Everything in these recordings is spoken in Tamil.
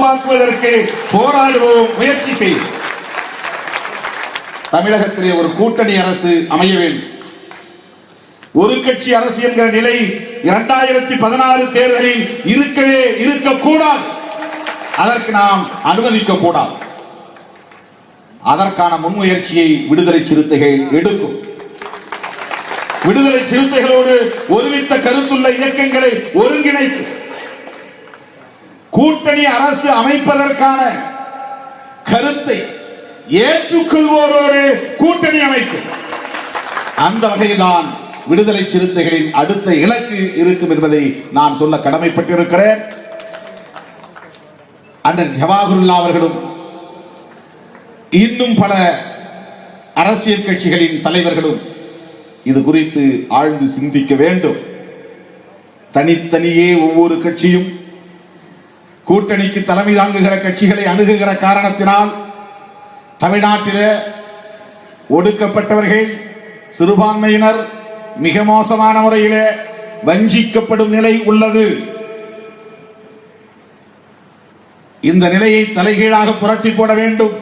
உருவாக்குவதற்கு போராடுவோம், முயற்சி செய்வோம். தமிழகத்திலே ஒரு கூட்டணி அரசு அமைய வேண்டும். ஒரு கட்சி அரசு என்கிற நிலை 2016 தேர்தலில் இருக்கக்கூடாது. அதற்கு நாம் அனுமதிக்க கூடாது. அதற்கான முன்முயற்சியை விடுதலை சிறுத்தைகள் எடுக்கும். விடுதலை சிறுத்தைகளோடு ஒருமித்த கருத்துள்ள இயக்கங்களை ஒருங்கிணைத்து கூட்டணி அரசு அமைப்பதற்கான கருத்தை ஏற்றுக்கொள்வோரோடு கூட்டணி அமைக்கும். அந்த வகையில்தான் விடுதலை சிறுத்தைகளின் அடுத்த இலக்கு இருக்கும் என்பதை நான் சொல்ல கடமைப்பட்டிருக்கிறேன். அண்ணன் ஜவாஹருல்லா அவர்களும் இன்னும் பல அரசியல் கட்சிகளின் தலைவர்களும் இது குறித்து ஆழ்ந்து சிந்திக்க வேண்டும். தனித்தனியே ஒவ்வொரு கட்சியும் கூட்டணிக்கு தலைமை தாங்குகிற கட்சிகளை அணுகுகிற காரணத்தினால் தமிழ்நாட்டிலே ஒடுக்கப்பட்டவர்கள், சிறுபான்மையினர் மிக மோசமான முறையிலே வஞ்சிக்கப்படும் நிலை உள்ளது. இந்த நிலையை தலைகீழாக புரட்டி போட வேண்டும்.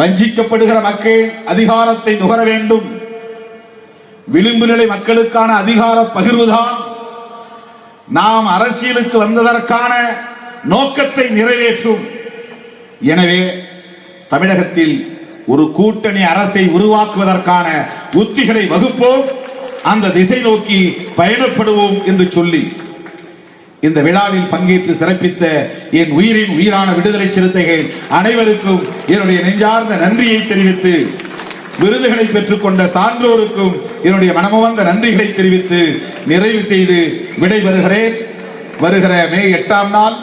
வஞ்சிக்கப்படுகிற மக்கள் அதிகாரத்தை நுகர வேண்டும். விளிம்பு நிலை மக்களுக்கான அதிகார பகிர்வுதான் நாம் அரசியலுக்கு வந்ததற்கான நோக்கத்தை நிறைவேற்றும். எனவே தமிழகத்தில் ஒரு கூட்டணி அரசை உருவாக்குவதற்கான உத்திகளை வகுப்போம், அந்த திசை நோக்கி பயணப்படுவோம் என்று சொல்லி இந்த விழாவில் பங்கேற்று சிறப்பித்த என் உயிரின் உயிரான விடுதலை சிறுத்தைகள் அனைவருக்கும் என்னுடைய நெஞ்சார்ந்த நன்றியை தெரிவித்து, விருதுகளை பெற்றுக் கொண்ட சான்றோருக்கும் என்னுடைய மனமுவந்த நன்றிகளை தெரிவித்து நிறைவு செய்து விடைபெறுகிறேன். வருகிற மே 8ஆம் நாள்